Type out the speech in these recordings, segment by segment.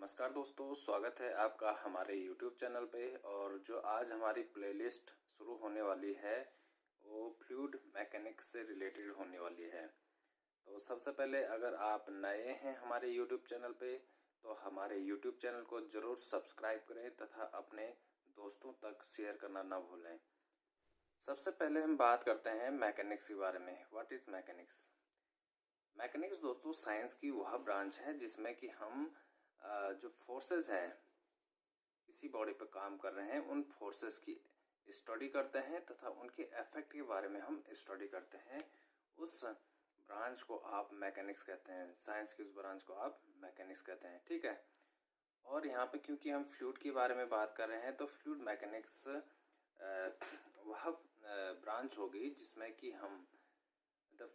नमस्कार दोस्तों, स्वागत है आपका हमारे YouTube चैनल पे। और जो आज हमारी प्लेलिस्ट शुरू होने वाली है वो फ्लूइड मैकेनिक्स से रिलेटेड होने वाली है। तो सबसे पहले अगर आप नए हैं हमारे YouTube चैनल पे तो हमारे YouTube चैनल को ज़रूर सब्सक्राइब करें तथा अपने दोस्तों तक शेयर करना ना भूलें। सबसे पहले हम बात करते हैं मैकेनिक्स के बारे में। What is mechanics? मैकेनिक्स दोस्तों साइंस की वह ब्रांच है जिसमें कि हम जो फोर्सेस हैं किसी बॉडी पर काम कर रहे हैं उन फोर्सेस की स्टडी करते हैं तथा उनके इफेक्ट के बारे में हम स्टडी करते हैं। उस ब्रांच को आप मैकेनिक्स कहते हैं, साइंस की उस ब्रांच को आप मैकेनिक्स कहते हैं, ठीक है। और यहाँ पे क्योंकि हम फ्लूइड के बारे में बात कर रहे हैं तो फ्लूइड मैकेनिक्स वह ब्रांच होगी जिसमें कि हम the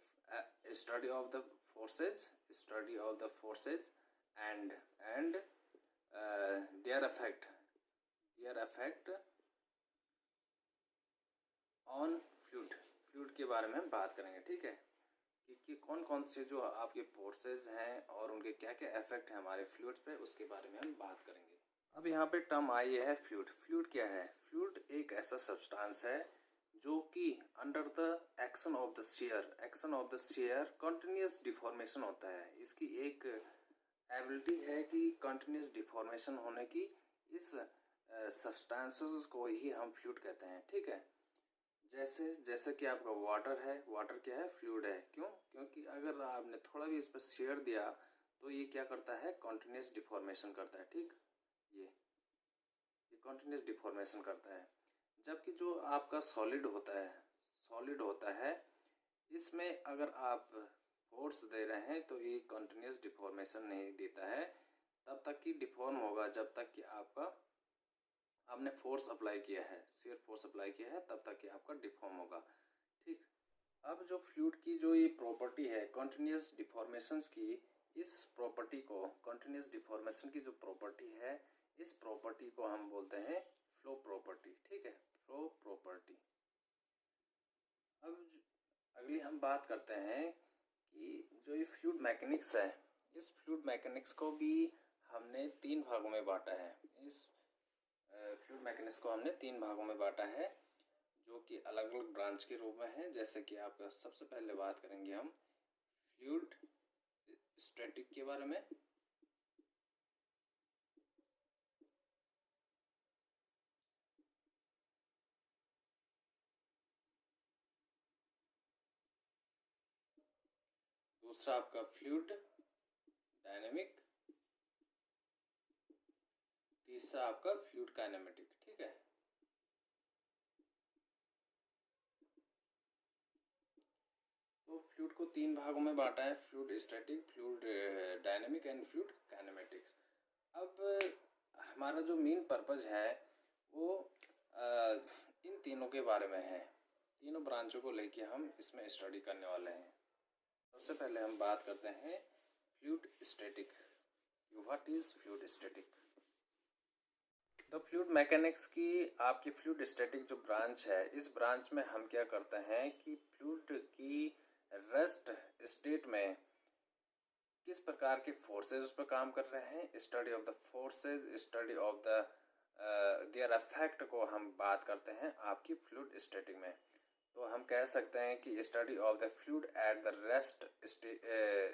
study of the forces and their effect on fluid के बारे में हम बात करेंगे, ठीक है। कि कौन कौन से जो आपके फोर्सेज हैं और उनके क्या क्या इफेक्ट है हमारे फ्लूइड्स पे, उसके बारे में हम बात करेंगे। अब यहाँ पे टर्म आई है फ्लूइड। फ्लूइड क्या है? फ्लूइड एक ऐसा सब्सटेंस है जो कि under the action of the share continuous deformation होता है। इसकी एक एबिलिटी है कि कंटिन्यूस डिफॉर्मेशन होने की। इस सब्सटेंसेस को ही हम फ्लूइड कहते हैं, ठीक है। जैसे कि आपका वाटर है, वाटर क्या है? फ्लूइड है। क्यों? क्योंकि अगर आपने थोड़ा भी इस पर शेयर दिया तो ये क्या करता है? कंटिन्यूस डिफॉर्मेशन करता है, ठीक। ये कंटिन्यूस डिफॉर्मेशन करता है। जबकि जो आपका सॉलिड होता है इसमें अगर आप फोर्स दे रहे हैं तो ये कंटिन्यूस डिफॉर्मेशन नहीं देता है। तब तक कि डिफॉर्म होगा जब तक कि आपने फोर्स अप्लाई किया है, शेयर फोर्स अप्लाई किया है, तब तक कि आपका डिफॉर्म होगा, ठीक। अब जो फ्लूइड की जो ये प्रॉपर्टी है कंटिन्यूस डिफॉर्मेशंस की, इस प्रॉपर्टी को, कंटिन्यूस डिफॉर्मेशन की जो प्रॉपर्टी है, इस प्रॉपर्टी को हम बोलते हैं फ्लो प्रॉपर्टी, ठीक है, फ्लो प्रॉपर्टी। अब अगली हम बात करते हैं कि जो ये फ्लूइड मैकेनिक्स है, इस फ्लूइड मैकेनिक्स को भी हमने 3 भागों में बांटा है। इस फ्लूइड मैकेनिक्स को हमने 3 भागों में बांटा है जो कि अलग अलग ब्रांच के रूप में है। जैसे कि आपका सबसे पहले बात करेंगे हम फ्लूइड स्टैटिक के बारे में। दूसरा आपका फ्लूइड डायनेमिक। तीसरा आपका फ्लूइड काइनेमेटिक, ठीक है। तो फ्लूइड को 3 भागों में बांटा है, fluid static, fluid dynamic and fluid kinematics. अब हमारा जो मेन पर्पज है वो इन तीनों के बारे में है। तीनों ब्रांचों को लेके हम इसमें स्टडी करने वाले हैं। सबसे पहले हम बात करते हैं fluid static. What is fluid static? The fluid mechanics की आपकी फ्लूइड स्टैटिक जो ब्रांच है, इस ब्रांच में हम क्या करते हैं कि फ्लूइड की रेस्ट स्टेट में किस प्रकार के फोर्सेज उस पर काम कर रहे हैं, study of the forces, study of the their effect को हम बात करते हैं आपकी फ्लूइड स्टैटिक में। तो हम कह सकते हैं कि study of the fluid at the rest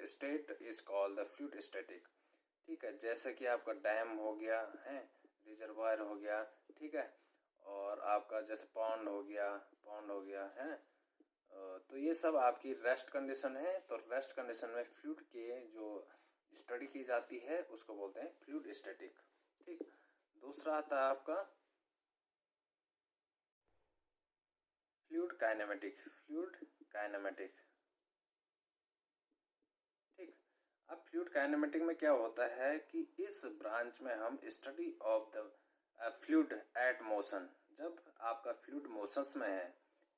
state is called the fluid static, ठीक है। जैसे कि आपका डैम हो गया है, रिजर्वायर हो गया, ठीक है, और आपका जैसे पॉन्ड हो गया है। तो ये सब आपकी रेस्ट कंडीशन है। तो रेस्ट कंडीशन में फ्लूइड के जो स्टडी की जाती है उसको बोलते हैं फ्लूइड स्टैटिक, ठीक। दूसरा आता है आपका फ्लूइड काइनेमेटिक। ठीक। अब फ्लूइड काइनेमेटिक में क्या होता है कि इस ब्रांच में हम study of the fluid at motion, जब आपका फ्लूइड मोशंस में है,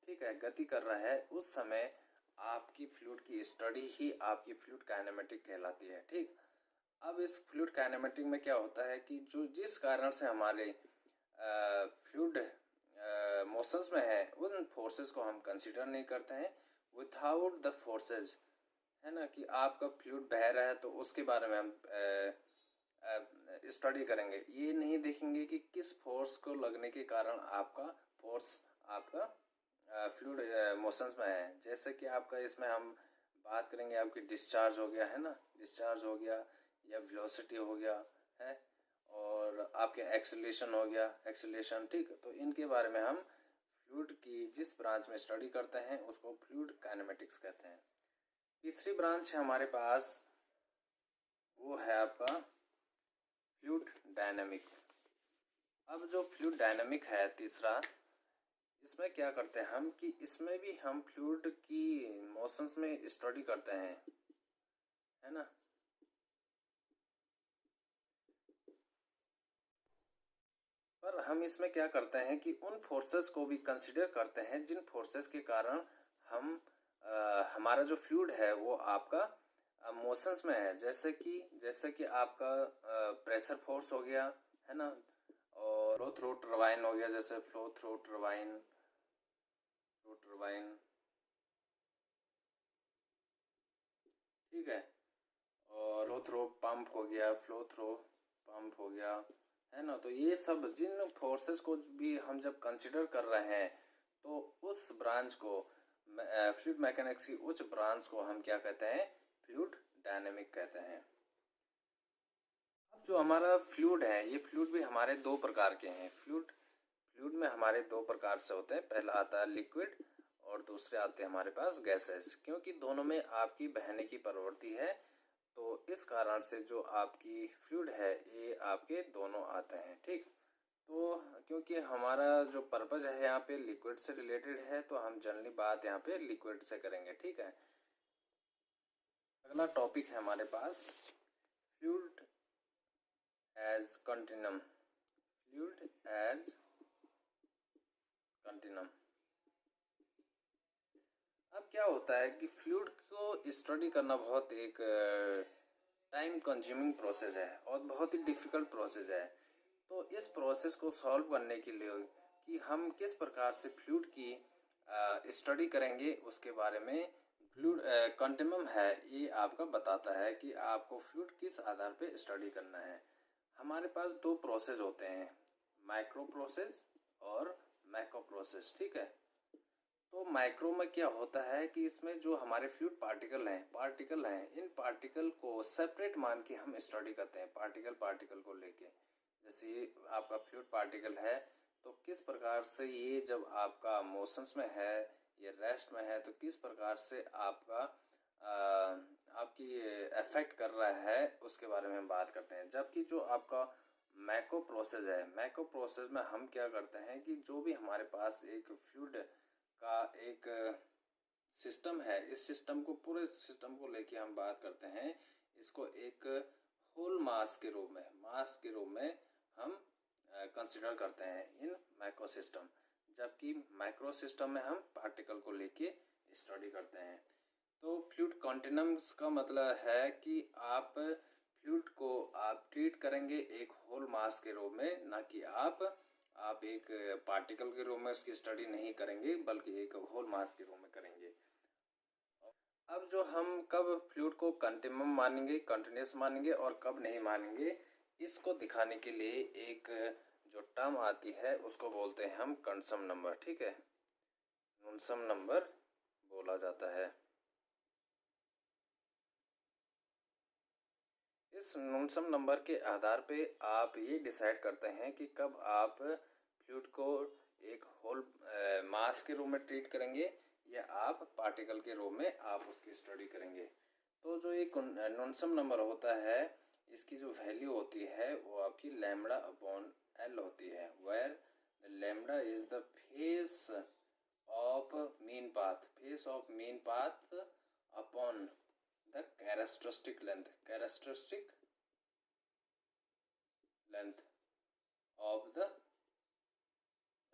ठीक है, गति कर रहा है, उस समय आपकी फ्लूइड की स्टडी ही आपकी फ्लूइड काइनेमेटिक कहलाती है, ठीक। अब इस फ्लूइड काइनेमेटिक में क्या होता है कि जो जिस कारण से हमारे फ्लूइड मोशंस में है उन फोर्सेस को हम कंसीडर नहीं करते हैं। विथआउट द फोर्सेज, है ना, कि आपका फ्लूइड बह रहा है तो उसके बारे में हम स्टडी करेंगे, ये नहीं देखेंगे कि किस फोर्स को लगने के कारण आपका फोर्स आपका फ्लूइड मोशंस में है। जैसे कि आपका इसमें हम बात करेंगे, आपकी डिस्चार्ज हो गया है ना, डिस्चार्ज हो गया या वेलोसिटी हो गया है, और आपके एक्सेलरेशन हो गया, एक्सेलरेशन, ठीक। तो इनके बारे में हम फ्लूइड की जिस ब्रांच में स्टडी करते हैं उसको फ्लूइड काइनेमेटिक्स कहते हैं। तीसरी ब्रांच है हमारे पास, वो है आपका फ्लूइड डायनामिक। अब जो फ्लूइड डायनामिक है तीसरा, इसमें क्या करते हैं हम कि इसमें भी हम फ्लूइड की मोशंस में स्टडी करते हैं, है ना। पर हम इसमें क्या करते हैं कि उन फोर्सेस को भी कंसिडर करते हैं जिन फोर्सेस के कारण हम हमारा जो फ्लूइड है वो आपका मोशंस में है। जैसे कि आपका प्रेशर फोर्स हो गया, है ना, और फ्लो थ्रू टरबाइन हो गया, जैसे फ्लो थ्रू टरबाइन, ठीक है, और फ्लो थ्रू पंप हो गया, फ्लो थ्रू पंप हो गया, है ना। तो ये सब जिन फोर्सेस को भी हम जब कंसिडर कर रहे हैं तो उस ब्रांच को, फ्लूइड मैकेनिक्स की उस ब्रांच को हम क्या कहते हैं, फ्लूइड डायनेमिक कहते हैं। अब जो हमारा फ्लूइड है, ये फ्लूइड भी हमारे दो प्रकार के हैं। फ्लूइड में हमारे दो प्रकार से होते हैं, पहला आता है लिक्विड और दूसरे आते हैं हमारे पास गैसेस। क्योंकि दोनों में आपकी बहने की प्रवृत्ति है, तो इस कारण से जो आपकी फ्लूइड है ये आपके दोनों आते हैं, ठीक। तो क्योंकि हमारा जो पर्पज है यहाँ पे लिक्विड से रिलेटेड है, तो हम जनरली बात यहाँ पे लिक्विड से करेंगे, ठीक है। अगला टॉपिक है हमारे पास fluid as continuum, fluid as continuum. अब क्या होता है कि फ्लूइड को स्टडी करना बहुत एक टाइम कंज्यूमिंग प्रोसेस है और बहुत ही डिफ़िकल्ट प्रोसेस है। तो इस प्रोसेस को सॉल्व करने के लिए कि हम किस प्रकार से फ्लूइड की स्टडी करेंगे उसके बारे में फ्लूइड कंटिन्यूम है, ये आपका बताता है कि आपको फ्लूइड किस आधार पे स्टडी करना है। हमारे पास दो प्रोसेस होते हैं, माइक्रो प्रोसेस और मैक्रो प्रोसेस, ठीक है। तो माइक्रो में क्या होता है कि इसमें जो हमारे फ्लूइड पार्टिकल हैं, इन पार्टिकल को सेपरेट मान के हम स्टडी करते हैं, पार्टिकल को लेके। जैसे ये आपका फ्लूइड पार्टिकल है, तो किस प्रकार से ये जब आपका मोशंस में है, ये रेस्ट में है, तो किस प्रकार से आपकी अफेक्ट कर रहा है उसके बारे में हम बात करते हैं। जबकि जो आपका मैक्रो प्रोसेस है, मैक्रो प्रोसेस में हम क्या करते हैं कि जो भी हमारे पास एक फ्लूइड का एक सिस्टम है, इस सिस्टम को, पूरे सिस्टम को लेके हम बात करते हैं, इसको एक होल मास के रूप में हम कंसिडर करते हैं इन मैक्रो सिस्टम। जबकि माइक्रो सिस्टम में हम पार्टिकल को लेके स्टडी करते हैं। तो फ्लूइड कंटिन्यूम्स का मतलब है कि आप फ्लूइड को आप ट्रीट करेंगे एक होल मास के रूप में, ना कि आप एक पार्टिकल के रूप में उसकी स्टडी नहीं करेंगे, बल्कि एक होल मास के रूप में करेंगे। अब जो हम कब फ्लूइड को कंटिन्यूम मानेंगे, कंटिन्यूस मानेंगे और कब नहीं मानेंगे, इसको दिखाने के लिए एक जो टर्म आती है उसको बोलते हैं हम कन्सम नंबर, ठीक है, न्यूनतम नंबर बोला जाता है। इस न्यूनतम नंबर के आधार पे आप ये डिसाइड करते हैं कि कब आप फ्लूइड को एक होल मास के रूप में ट्रीट करेंगे या आप पार्टिकल के रूप में आप उसकी स्टडी करेंगे। तो जो एक न्यूनतम नंबर होता है, इसकी जो वैल्यू होती है वो आपकी लैम्बडा अपॉन एल होती है, where lambda is the face of mean path upon the characteristic length of the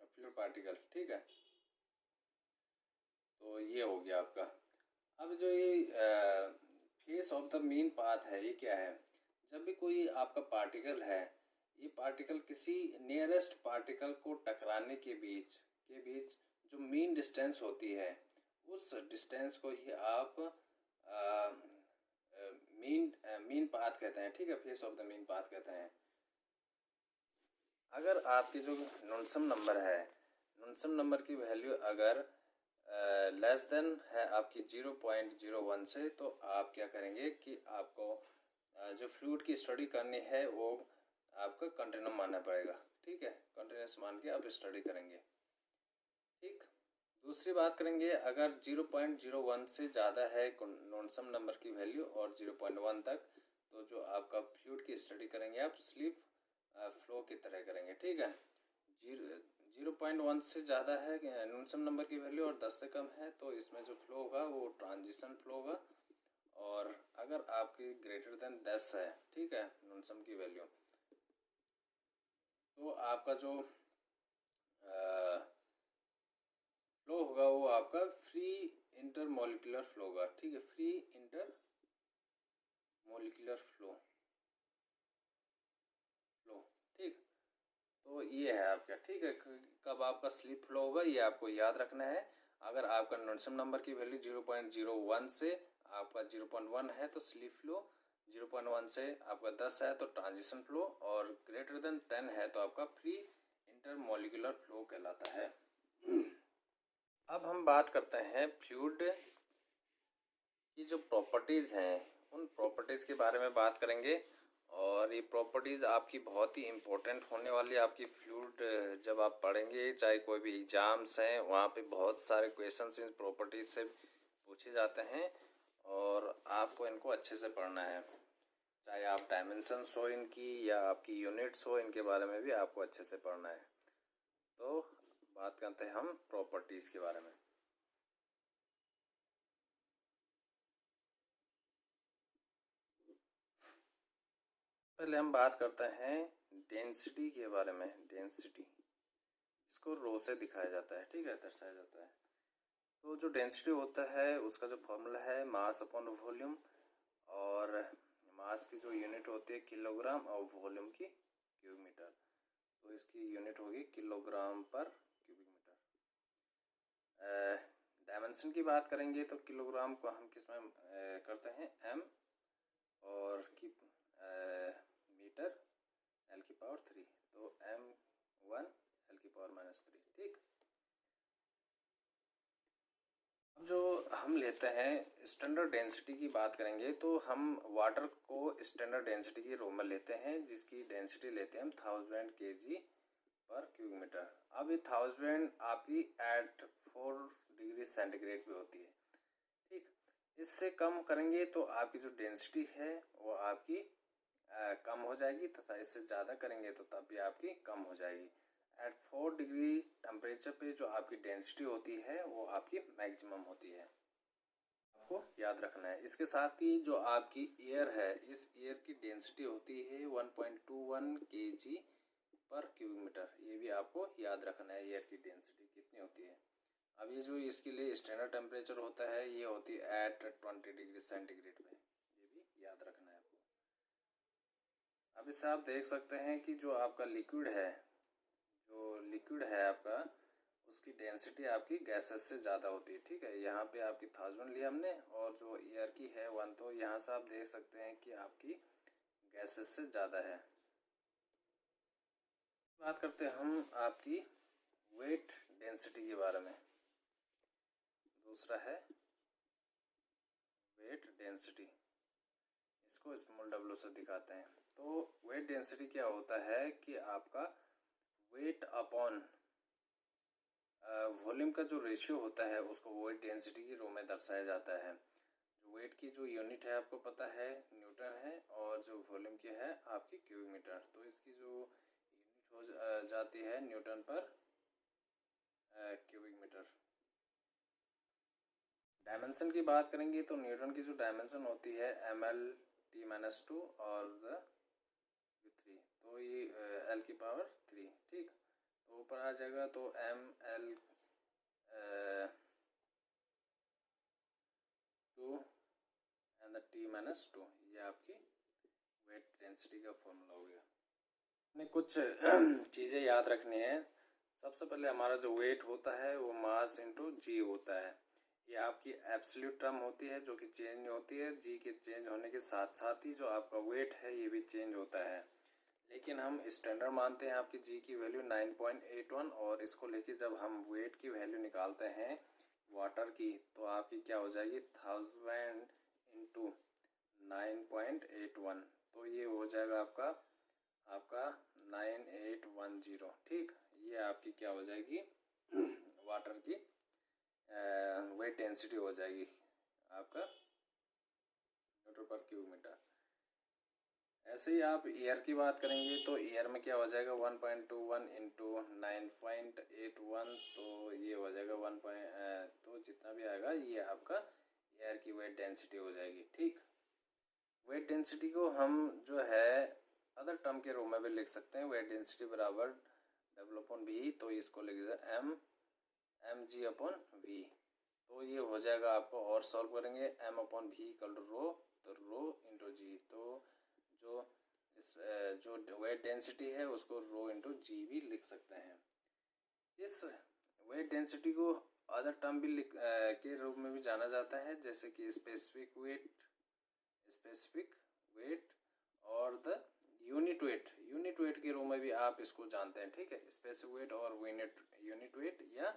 fluid particle, ठीक है। तो ये हो गया आपका। अब जो ये face of the mean path है, ये क्या है, जब भी कोई आपका पार्टिकल है, ये पार्टिकल किसी नियरेस्ट पार्टिकल को टकराने के बीच जो मीन डिस्टेंस होती है, उस डिस्टेंस को ही आप मीन पाथ कहते हैं, ठीक है, face of the mean path कहते हैं। अगर आपकी जो न्यूनतम नंबर है, न्यूनतम नंबर की वैल्यू अगर लेस देन है आपकी 0.01 से, तो आप क्या करेंगे कि आपको जो फ्लूइड की स्टडी करनी है वो आपका कंटिन्यू मानना पड़ेगा। ठीक है, कंटिन्यूस मान के आप स्टडी करेंगे। ठीक, दूसरी बात करेंगे, अगर 0.01 से ज़्यादा है न्यूनतम नंबर की वैल्यू और 0.1 तक, तो जो आपका फ्लूइड की स्टडी करेंगे आप स्लिप फ्लो की तरह करेंगे। ठीक है, 0.1 से ज़्यादा है न्यूनतम नंबर की वैल्यू और 10 से कम है, तो इसमें जो फ्लो होगा वो ट्रांजिशन फ्लो होगा। और अगर आपकी ग्रेटर देन 10 है, ठीक है, न्यूनतम की वैल्यू, तो आपका जो फ्लो होगा वो आपका फ्री इंटरमोलिकुलर फ्लो होगा। ठीक है, फ्री इंटरमोलिकुलर फ्लो। ठीक, तो ये है आपका। ठीक है, कब आपका स्लिप फ्लो होगा ये आपको याद रखना है। अगर आपका न्यूनतम नंबर की वैल्यू 0.01 से आपका 0.1 है तो स्लिप फ्लो, 0.1 से आपका 10 है तो ट्रांजिशन फ्लो, और ग्रेटर देन 10 है तो आपका फ्री इंटरमोलिकुलर फ्लो कहलाता है। अब हम बात करते हैं फ्लूइड की जो प्रॉपर्टीज़ हैं, उन प्रॉपर्टीज़ के बारे में बात करेंगे। और ये प्रॉपर्टीज़ आपकी बहुत ही इम्पोर्टेंट होने वाली है। आपकी फ्लूइड जब आप पढ़ेंगे, चाहे कोई भी एग्ज़ाम्स हैं, वहाँ पे बहुत सारे क्वेश्चंस इन प्रॉपर्टीज़ से पूछे जाते हैं और आपको इनको अच्छे से पढ़ना है। चाहे आप डायमेंशंस हो इनकी या आपकी यूनिट्स हो, इनके बारे में भी आपको अच्छे से पढ़ना है। तो बात करते हैं हम प्रॉपर्टीज़ के बारे में। पहले हम बात करते हैं डेंसिटी के बारे में। डेंसिटी, इसको रो से दिखाया जाता है, ठीक है, दर्शाया जाता है। तो जो डेंसिटी होता है उसका जो फॉर्मूला है मास अपॉन वॉल्यूम, और मास की जो यूनिट होती है किलोग्राम और वॉल्यूम की क्यूबिक मीटर। तो इसकी यूनिट होगी किलोग्राम पर क्यूबिक मीटर। डायमेंशन की बात करेंगे तो किलोग्राम को हम किस में करते हैं, एम, और की मीटर एल की पावर 3, तो m1 एल की पावर -3। ठीक, अब जो हम लेते हैं स्टैंडर्ड डेंसिटी की बात करेंगे तो हम वाटर को स्टैंडर्ड डेंसिटी की रो में लेते हैं, जिसकी डेंसिटी लेते हैं हम 1000 kg पर क्यूबिक मीटर। अब ये 1000 आपकी एट 4 डिग्री सेंटीग्रेड पे होती है। ठीक, इससे कम करेंगे तो आपकी जो डेंसिटी है वो आपकी कम हो जाएगी, तथा इससे ज़्यादा करेंगे तो तब भी आपकी कम हो जाएगी। एट 4 डिग्री टेम्परेचर पे जो आपकी डेंसिटी होती है वो आपकी मैक्सिमम होती है, आपको याद रखना है। इसके साथ ही जो आपकी एयर है, इस एयर की डेंसिटी होती है 1.21 kg पर क्यूबिक मीटर। ये भी आपको याद रखना है, एयर की डेंसिटी कितनी होती है। अब ये जो इसके लिए स्टैंडर्ड टेम्परेचर होता है ये होती है एट 20 डिग्री सेंटीग्रेड पे, ये भी याद रखना है आपको। अब इससे आप देख सकते हैं कि जो आपका लिक्विड है, जो लिक्विड है आपका, उसकी डेंसिटी आपकी गैसेस से ज़्यादा होती है। ठीक है, यहाँ पे आपकी 1000 लिया हमने और जो एयर की है 1, तो यहाँ से आप देख सकते हैं कि आपकी गैसेस से ज़्यादा है। बात करते हैं हम आपकी वेट डेंसिटी के बारे में। दूसरा है वेट डेंसिटी, इसको स्मॉल w से दिखाते हैं। तो वेट डेंसिटी क्या होता है कि आपका वेट अपॉन वॉल्यूम का जो रेशियो होता है उसको वेट डेंसिटी की रो में दर्शाया जाता है। जो वेट की जो यूनिट है आपको पता है न्यूटन है, और जो वॉल्यूम की है आपकी क्यूबिक मीटर। तो इसकी जो यूनिट हो जाती है न्यूटन पर क्यूबिक मीटर। डायमेंशन की बात करेंगे तो न्यूटन की जो डायमेंशन होती है ml/t-2 और 3, तो ये l की पावर 3। ठीक, तो ऊपर आ जाएगा तो ml 2 एंड t-2, ये आपकी वेट डेंसिटी का फॉर्मूला हो गया। हमने कुछ चीज़ें याद रखनी है। सबसे पहले हमारा जो वेट होता है वो मास इंटू जी होता है। ये आपकी एब्सोल्यूट टर्म होती है जो कि चेंज होती है। जी के चेंज होने के साथ साथ ही जो आपका वेट है ये भी चेंज होता है। लेकिन हम स्टैंडर्ड मानते हैं आपकी जी की वैल्यू 9.81 और इसको लेके जब हम वेट की वैल्यू निकालते हैं वाटर की तो आपकी क्या हो जाएगी 1000 इंटू 9.81, तो ये हो जाएगा आपका 9810। ठीक, ये आपकी क्या हो जाएगी वाटर की वेट डेंसिटी हो जाएगी आपका न्यूटन पर क्यूब मीटर। ऐसे ही आप एयर की बात करेंगे तो एयर में क्या हो जाएगा 1.21 इंटू 9.81, तो ये हो जाएगा तो जितना भी आएगा ये आपका एयर की वेट डेंसिटी हो जाएगी। ठीक, वेट डेंसिटी को हम जो है अदर टर्म के रूप में भी लिख सकते हैं, वेट डेंसिटी बराबर W/V, तो इसको लिख mg/v, तो ये हो जाएगा आपको और सॉल्व करेंगे m/v इक्वल टू रो, तो रो इंटू जी, तो जो वेट डेंसिटी है उसको रो इंटू जी भी लिख सकते हैं। इस वेट डेंसिटी को अदर टर्म भी के रूप में भी जाना जाता है, जैसे कि स्पेसिफिक वेट और द यूनिट वेट के रूप में भी आप इसको जानते हैं। ठीक है, स्पेसिफिक वेट और यूनिट वेट या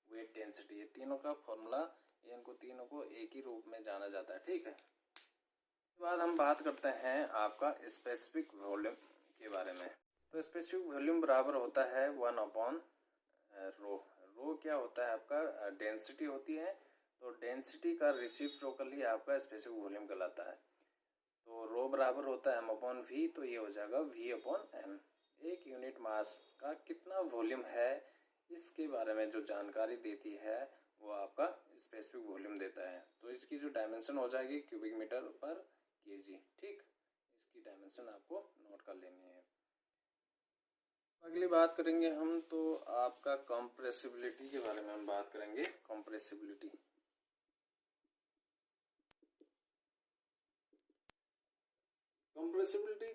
वेट डेंसिटी, ये तीनों का फॉर्मूला, इनको तीनों को एक ही रूप में जाना जाता है। ठीक है, उसके बाद हम बात करते हैं आपका स्पेसिफिक वॉल्यूम के बारे में। तो स्पेसिफिक वॉल्यूम बराबर होता है 1/रो। रो क्या होता है आपका डेंसिटी होती है, तो डेंसिटी का रेसिप्रोकल ही आपका स्पेसिफिक वॉल्यूम कहलाता है। तो रो बराबर होता है m/v, तो ये हो जाएगा v/m। एक यूनिट मास का कितना वॉल्यूम है इसके बारे में जो जानकारी देती है वो आपका स्पेसिफिक वॉल्यूम देता है। तो इसकी जो डायमेंशन हो जाएगी क्यूबिक मीटर पर केजी। ठीक, इसकी डायमेंशन आपको नोट कर लेनी है। अगली बात करेंगे हम तो आपका कंप्रेसिबिलिटी के बारे में हम बात करेंगे। कंप्रेसिबिलिटी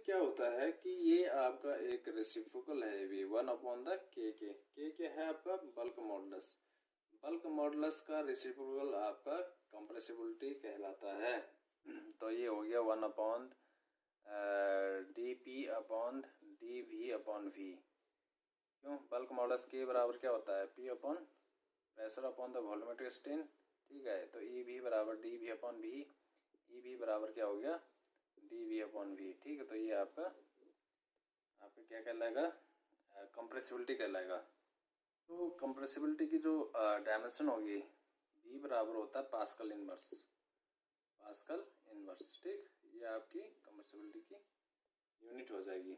क्या होता है कि ये आपका एक रेसिप्रोकल है V1/k क्या है आपका बल्क मॉडुलस का रेसिप्रोकल आपका कंप्रेसिबिलिटी कहलाता है। तो ये हो गया 1/dP/dV/V। क्यों, बल्क मॉडुलस के बराबर क्या होता है P/प्रेशर/द वॉल्यूमेट्रिक स्ट्रेन। ठीक है, तो EV बराबर dV/V, EV बराबर क्या हो गया dV/V। ठीक है, तो ये आपका क्या कहलाएगा कंप्रेसिबिलिटी कहलाएगा। तो कंप्रेसिबिलिटी की जो डायमेंशन होगी V बराबर होता है पास्कल इनवर्स। ठीक, ये आपकी कंप्रेसिबिलिटी की यूनिट हो जाएगी।